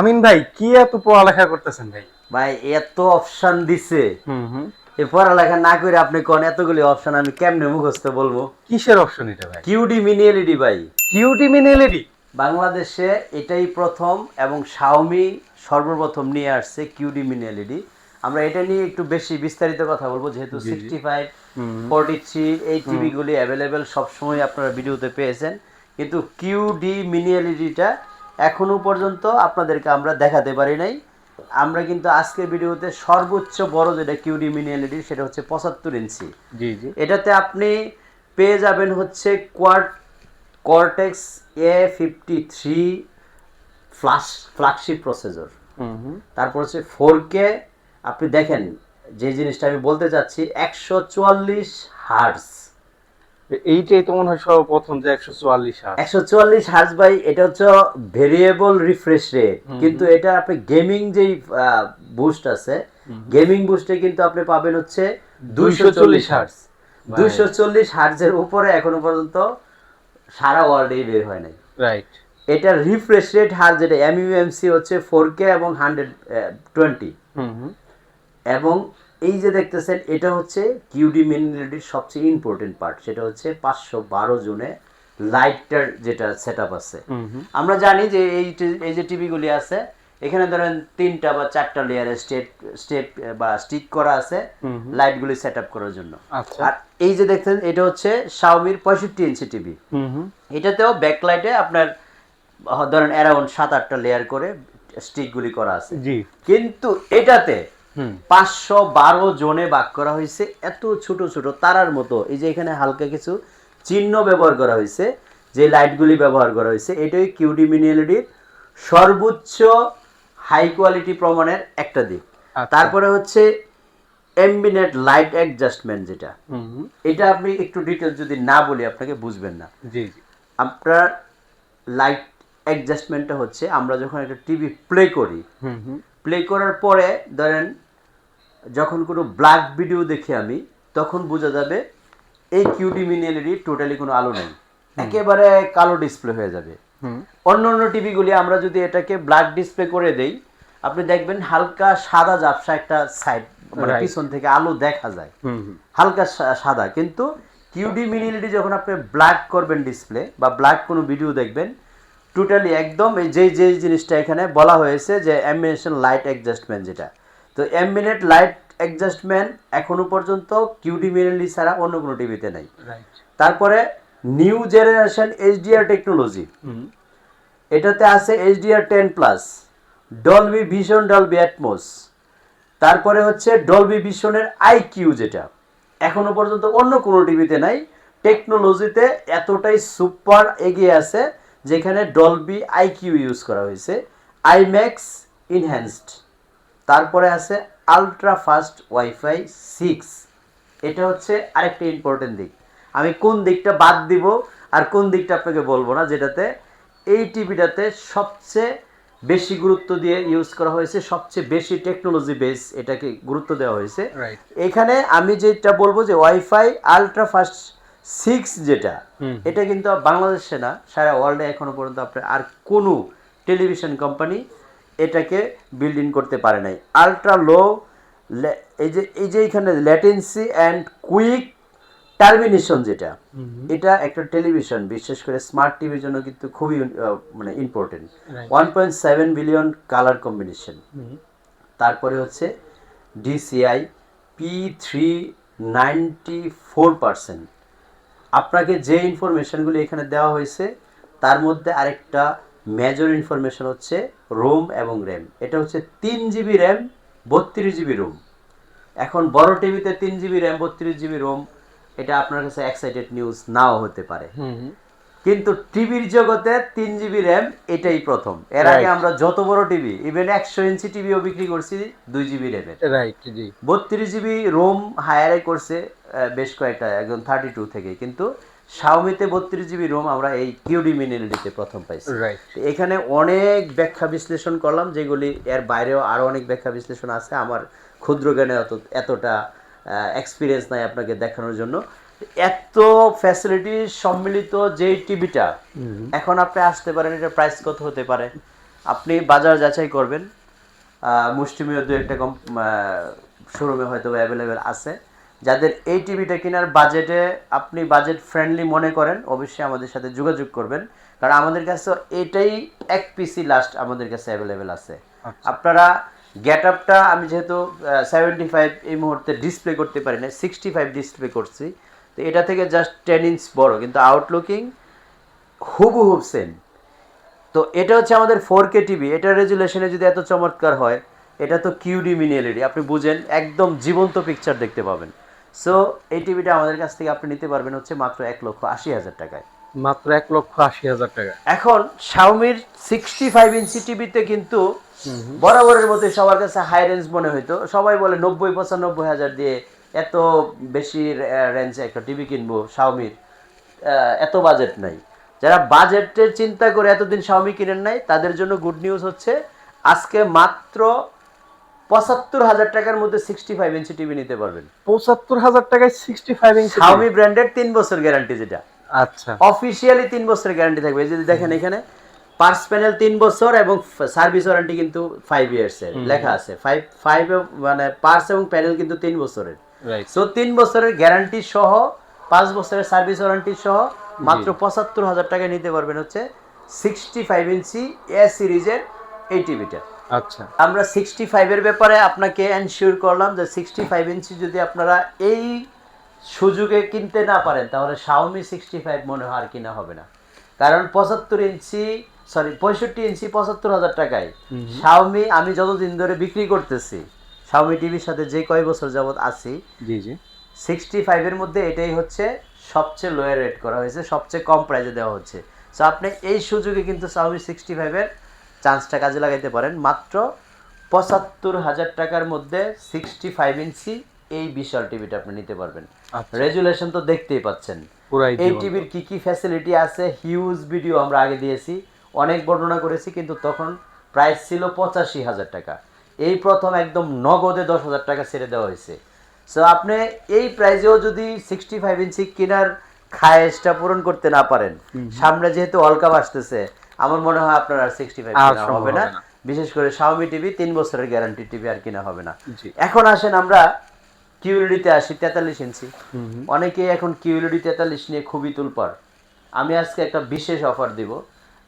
আমিন ভাই কি এত পড়ালেখা করতেছেন ভাই? ভাই এত অপশন দিছে, হুম। এ পড়ালেখা না করে আপনি কোন এতগুলি অপশন আমি কেমনে মুখস্থ বলবো? কিসের অপশন এটা ভাই? কিউডি মিনি এলইডি ভাই। Cutie mini LED. বাংলাদেশে এটাই প্রথম এবং শাওমি সর্বপ্রথম নিয়ে আসছে কিউডি মিনি এলইডি। আমরা এটা নিয়ে একটু বেশি বিস্তারিত কথা বলবো, যেহেতু জি জি। 65, হুম 43 এই হুম। টিভিগুলি অ্যাভেলেবেল সবসময় আপনারা ভিডিওতে পেয়েছেন, কিন্তু কিউডি মিনি এলইডিটা এখনো পর্যন্ত আপনাদেরকে আমরা দেখাতে পারি নাই। আমরা কিন্তু আজকের ভিডিওতে সর্বোচ্চ বড় যেটা কিউডি মিনি এলইডি সেটা হচ্ছে 75 ইঞ্চি। জি জি। এটাতে আপনি পেয়ে যাবেন হচ্ছে কর্টেক্স A53 ফ্ল্যাগশিপ প্রসেসর। হুম। তারপর হচ্ছে 4K। আপনি দেখেন যে জিনিসটা আমি বলতে চাচ্ছি, 144 হার্টজ। এইটাই তো মনে হয় সর্বপ্রথম যে 144 হার্জ। 144 হার্টজ ভাই, এটা হচ্ছে ভেরিয়েবল রিফ্রেশ রেট। হুম কিন্তু হুম এটা আপনি গেমিং যেই বুস্ট আছে, হুম। গেমিং বুস্টে কিন্তু আপনি পাবেন হচ্ছে 240 240 হার্টজ। হার্জ ভাই। 240 হার্টজের উপরে এখনো পর্যন্ত সারা ওয়ার্ল্ডেই বের হয় নাই। রাইট। এটার রিফ্রেশ রেট হার যেটা এমইউএমসি হচ্ছে 4K এবং 120। হুম। এবং এই যে দেখতেছেন, এটা হচ্ছে কিউডি মিনিলিটির সবচেয়ে ইম্পর্টেন্ট পার্ট, সেটা হচ্ছে 512 জুনে লাইটটার যেটা সেট আপ আছে। হুম। আমরা জানি যে এই যে টিভিগুলি আছে, এখানে ধরেন 3টা বা 4টা লেয়ারে স্টেপ বা স্টিক করা আছে হুম হুম। লাইটগুলি সেট আপ করার জন্য। আচ্ছা। আর এই যে দেখছেন, এটা হচ্ছে শাওমির 65 ইঞ্চি টিভি। হুম। এটাতেও ব্যাকলাইটে আপনার ধরেন অ্যারাউন্ড 7-8টা লেয়ার করে স্টিকগুলি করা আছে। জি। কিন্তু এটাতে হুম 512 জোনে ভাগ করা হয়েছে, এত ছোট ছোট তারার মতো। এই যে এখানে হালকা কিছু চিহ্ন ব্যবহার করা হয়েছে, যে লাইটগুলি ব্যবহার করা হয়েছে, এটাই কিউডি মিনি এলইডির সর্বোচ্চ হাই কোয়ালিটি প্রমাণের একটা দিক। আচ্ছা। তারপরে হচ্ছে এমবিনেট লাইট অ্যাডজাস্টমেন্ট, যেটা হুম। এটা আপনি একটু ডিটেল যদি না বলি আপনাকে বুঝবেন না। জি জি। আপনার লাইট অ্যাডজাস্টমেন্টটা হচ্ছে, আমরা যখন একটা টিভি প্লে করি, হুম। প্লে করার পরে ধরেন যখন কোনো ব্ল্যাক ভিডিও দেখি আমি, তখন বোঝা যাবে এই কিউডি মিনি এলইডি টোটালি কোনো আলো নেই, একেবারে কালো ডিসপ্লে হয়ে যাবে। হুম। অন্য অন্য টিভিগুলি আমরা যদি এটাকে ব্ল্যাক ডিসপ্লে করে দেই, আপনি দেখবেন হালকা সাদা ঝাপসা একটা সাইড, মানে রাইট। পিছন থেকে আলো দেখা যায়, হুম হালকা সাদা। কিন্তু কিউডি মিনি এলইডি যখন আপনি ব্ল্যাক করবেন ডিসপ্লে বা ব্ল্যাক কোনো ভিডিও দেখবেন, টোটালি একদম এই যে জিনিসটা এখানে বলা হয়েছে যে অ্যাম্বিয়েন্ট লাইট অ্যাডজাস্টমেন্ট, যেটা তো অ্যাম্বিয়েন্ট লাইট অ্যাডজাস্টমেন্ট এখনো পর্যন্ত কিউডি মিনি এলইডি ছাড়া অন্য কোনো টিভিতে নাই। রাইট। তারপরে নিউ জেনারেশন এইচডিআর টেকনোলজি, হুম। এটাতে আছে HDR10+, Dolby vision, Dolby atoms. তারপরে হচ্ছে ডলবি ভিশনের আইকিউ, যেটা এখনো পর্যন্ত অন্য কোনো টিভিতে নাই। টেকনোলজিতে এতটাই সুপার এগিয়ে আছে, যেখানে ডলবি আইকিউ ইউজ করা হয়েছে, আইম্যাক্স ইনহ্যান্সড। তারপরে আছে আলট্রা ফাস্ট ওয়াইফাই 6। এটা হচ্ছে আরেকটা ইম্পর্টেন্ট দিক। আমি কোন দিকটা বাদ দিব আর কোন দিকটা আপনাকে বলবো না, যেটাতে এই টিভিটাতে সবচেয়ে বেশি গুরুত্ব দিয়ে ইউজ করা হয়েছে, সবচেয়ে বেশি টেকনোলজি বেস এটাকে গুরুত্ব দেওয়া হয়েছে। রাইট। এখানে আমি যেটা বলবো যে ওয়াইফাই আলট্রা ফাস্ট 6, যেটা এটা কিন্তু বাংলাদেশে না, সারা ওয়ার্ল্ডে এখনো পর্যন্ত আপনার আর কোনো টেলিভিশন কোম্পানি এটাকে বিল্ড ইন করতে পারে নাই। আলট্রা লো, এই যে এখানে ল্যাটেন্সি অ্যান্ড কুইক টার্মিনেশন, যেটা এটা একটা টেলিভিশন, বিশেষ করে স্মার্ট টিভির জন্য কিন্তু খুবই মানে ইম্পর্টেন্ট। 1.7 billion colour combination. তারপরে হচ্ছে DCI P394%। আপনাকে যে ইনফরমেশনগুলি এখানে দেওয়া হয়েছে, তার মধ্যে আরেকটা মেজর ইনফরমেশন হচ্ছে রোম এবং র্যাম। এটা হচ্ছে 3 GB র্যাম, 32 GB রোম। এখন বড় টিভিতে 3 GB র্যাম, 32 GB রোম, এটা আপনার কাছে এক্সাইটেড নিউজ নাও হতে পারে, কিন্তু টিভির জগতে 3 GB র্যাম এটাই প্রথম। এর আগে আমরা যত বড় টিভি, ইভেন 100 ইঞ্চি টিভিও বিক্রি করছি 2 GB র্যামের। রাইট। জি। 32 GB রোম হায়ারে করছে বেশ কয়েকটা, একদম 32 থেকে। কিন্তু শাওমিতে 32 GB রোম আমরা এই কিউডি মিনি এলইডিতে প্রথম পাইছি। রাইট। এখানে অনেক ব্যাখ্যা বিশ্লেষণ করলাম, যেগুলি এর বাইরেও আরও অনেক ব্যাখ্যা বিশ্লেষণ আছে, আমার ক্ষুদ্র জ্ঞানে এতটা এক্সপিরিয়েন্স নাই আপনাকে দেখানোর জন্য। এত ফ্যাসিলিটি সম্মিলিত যেই টিভিটা, এখন আপনি আসতে পারেন, এটা প্রাইস কত হতে পারে আপনি বাজার যাচাই করবেন, মুষ্টিমেয় দু একটা শোরুমে হয়তো অ্যাভেলেবেল আছে। যাদের এই টিভিটা কেনার বাজেটে আপনি বাজেট ফ্রেন্ডলি মনে করেন, অবশ্যই আমাদের সাথে যোগাযোগ করবেন, কারণ আমাদের কাছে এটাই এক পিসি লাস্ট আমাদের কাছে অ্যাভেলেবেল আছে। আপনারা গেট আপটা আমি যেহেতু 75 এই মুহূর্তে ডিসপ্লে করতে পারি না, 65 ডিসপ্লে করছি, তো এটা থেকে জাস্ট 10 ইঞ্চ বড়, কিন্তু আউটলুকিং হুবহু সেম। তো এটা হচ্ছে আমাদের 4K টিভি, এটার রেজুলেশনে যদি এত চমৎকার হয়, এটা তো কিউডি মিনি এলইডি, আপনি বুঝেন একদম জীবন্ত পিকচার দেখতে পাবেন। সো এই টিভিটা আমাদের কাছ থেকে আপনি নিতে পারবেন হচ্ছে মাত্র 1,80,000 টাকায়। মাত্র 1,80,000 টাকা। এখন শাওমির 65 ইঞ্চি টিভিতে কিন্তু বরাবরের মতো সবার কাছে হাই রেঞ্জ মনে হইতো, সবাই বলে 90-95 হাজার দিয়ে এত বেশি রেঞ্জে একটা টিভি কিনবো শাওমির, এত বাজেট নাই। যারা বাজেটের চিন্তা করে এতদিন শাওমি কিনেন নাই, তাদের জন্য গুড নিউজ হচ্ছে আজকে মাত্র 75,000 টাকার মধ্যে 65 ইঞ্চি টিভি নিতে পারবেন। 75,000 টাকায় 65 ইঞ্চি শাওমি ব্র্যান্ডের 3 বছর গ্যারান্টি, যেটা আচ্ছা অফিসিয়ালি 3 বছরের গ্যারান্টি থাকবে। যদি দেখেন এখানে পার্স প্যানেল 3 বছর এবং সার্ভিস ওয়ারেন্টি কিন্তু 5 ইয়ার্স এর লেখা আছে। 5 মানে পার্স এবং প্যানেল কিন্তু 3 বছরের। রাইট। সো 3 বছরের গ্যারান্টি সহ 5 বছরের সার্ভিস ওয়ারেন্টি সহ মাত্র 75,000 টাকায় নিতে পারবেন হচ্ছে 65 ইঞ্চি এ সিরিজের এই টিভিটা। আচ্ছা, আমরা 65 এর ব্যাপারে আপনাকে এনশিওর করলাম যে 65 ইঞ্চি যদি আপনারা এই সুযোগে কিনতে না পারেন, তাহলে শাওমি 65 মনে হয় আর কিনা হবে না। কারণ 65 ইঞ্চি 75,000 টাকায় শাওমি আমি যতদিন ধরে বিক্রি করতেছি, শাওমি টিভির সাথে যে কয় বছর যাবত আছি, জি জি, 65 এর মধ্যে এটাই হচ্ছে সবচেয়ে লোয়ার রেট করা হয়েছে, সবচেয়ে কম প্রাইসে দেওয়া হচ্ছে। সো আপনি এই সুযোগে কিন্তু শাওমি 65 এর চান্সটা কাজে লাগাইতে পারেন। মাত্র 75,000 টাকার মধ্যে 65 ইঞ্চি এই বিশাল টিভিটা আপনি নিতে পারবেন। রেজুলেশন তো দেখতেই পাচ্ছেন। এই টিভির কি কি ফ্যাসিলিটি আছে, হিউজ ভিডিও আমরা আগে দিয়েছি, অনেক বর্ণনা করেছি, কিন্তু তখন প্রাইস ছিল 85,000 টাকা। এই প্রথম একদম নগদে 10,000 টাকা ছেড়ে দেওয়া হয়েছে। সো আপনি এই প্রাইজেও যদি 65 ইঞ্চি কেনার খায়েশটা পূরণ করতে না পারেন, সামনে যেহেতু ওয়ার্ল্ড কাপ আসতেছে, আমার মনে হয় আপনার আর 65 কেনা হবে না। বিশেষ করে শাওমি টিভি 3 বছরের গ্যারান্টি টিভি আর কিনা হবে না। এখন আসেন আমরা কিউএলইডিতে আসি, 43 ইঞ্চি। অনেকেই এখন কিউএলইডি 43 নিয়ে খুবই তুলপার। আমি আজকে একটা বিশেষ অফার দিব,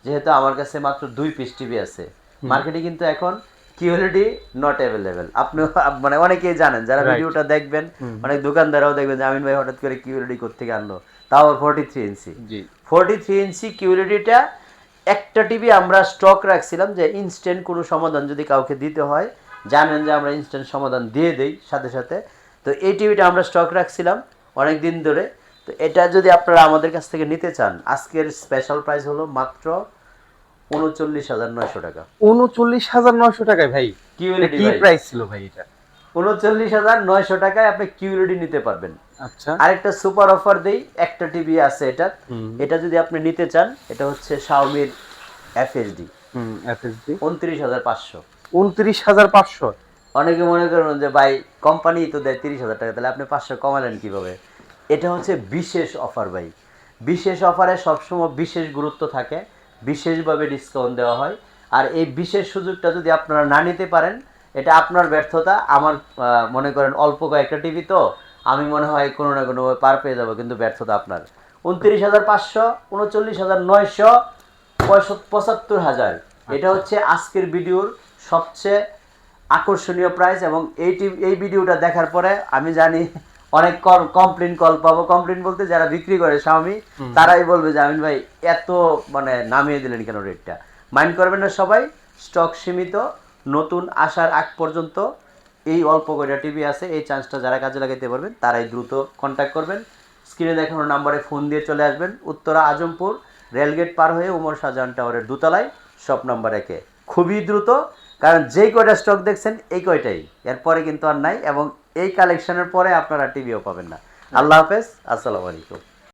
যেহেতু আমার কাছে মাত্র 2 পিস টিভি আছে। মার্কেটে কিন্তু এখন কিউএলইডি নট অ্যাভেলেবেল। আপনি মানে অনেকেই জানেন, যারা ভিডিওটা দেখবেন, অনেক দোকানদাররাও দেখবেন যে আমিন ভাই হঠাৎ করে কিউএলইডি কোত্থেকে আনলো, তাও 43 ইঞ্চি। 43 ইঞ্চি কিউএলইডিটা একটা টিভি আমরা স্টক রাখছিলাম, যে ইনস্ট্যান্ট কোনো সমাধান যদি কাউকে দিতে হয়, জানেন যে আমরা ইনস্ট্যান্ট সমাধান দিয়ে দেই সাথে সাথে। তো এই টিভিটা আমরা স্টক রাখছিলাম অনেক দিন ধরে। তো এটা যদি আপনারা আমাদের কাছ থেকে নিতে চান, আজকের স্পেশাল প্রাইস হলো মাত্র 39,900 টাকা। 39,900 টাকায় ভাই? কিউএলইডি কি প্রাইস ছিল ভাই এটা? 39,900 টাকায় আপনি কিউএলইডি নিতে পারবেন। আচ্ছা, আরেকটা সুপার অফার দেই, একটা টিভি আছে এটা যদি আপনি নিতে চান, এটা হচ্ছে শাওমির এফএসডি। এফএসডি 29,500। 29,500? অনেকে মনে করেন যে ভাই কোম্পানি তো দেয় 30,000 টাকা, তাহলে আপনি 500 কমালেন কিভাবে? এটা হচ্ছে বিশেষ অফার ভাই। বিশেষ অফারে সবসময় বিশেষ গুরুত্ব থাকে, বিশেষভাবে ডিসকাউন্ট দেওয়া হয়। আর এই বিশেষ সুযোগটা যদি আপনারা না নিতে পারেন, এটা আপনার ব্যর্থতা। আমার মনে করেন অল্প কয়েকটা টিভি, তো আমি মনে হয় কোনো না কোনোভাবে পার পেয়ে যাবো, কিন্তু ব্যর্থতা আপনার। 29,500, 39,900, 75,000, এটা হচ্ছে আজকের ভিডিওর সবচেয়ে আকর্ষণীয় প্রাইস। এবং এই ভিডিওটা দেখার পরে আমি জানি অনেক কমপ্লেন কল পাবো। কমপ্লেন বলতে যারা বিক্রি করে শাওমি, তারাই বলবে যে আমিন ভাই এত মানে নামিয়ে দিলেন কেন রেটটা। মাইন্ড করবেন না সবাই, স্টক সীমিত, নতুন আসার আগ পর্যন্ত এই অল্প কয়টা টিভি আছে। এই চান্সটা যারা কাজে লাগাইতে পারবেন তারাই দ্রুত কন্ট্যাক্ট করবেন। স্ক্রিনে দেখানো নাম্বারে ফোন দিয়ে চলে আসবেন, উত্তরা আজমপুর রেলগেট পার হয়ে উমর শাহজাহান টাওয়ারের দোতলায়, শপ নাম্বার 1 এ। খুবই দ্রুত, কারণ যেই কয়টা স্টক দেখছেন এই কয়টাই, এরপরে কিন্তু আর নাই। এবং এই কালেকশনের পরে আপনারা টিভিও পাবেন না। আল্লাহ হাফেজ, আসসালামু আলাইকুম।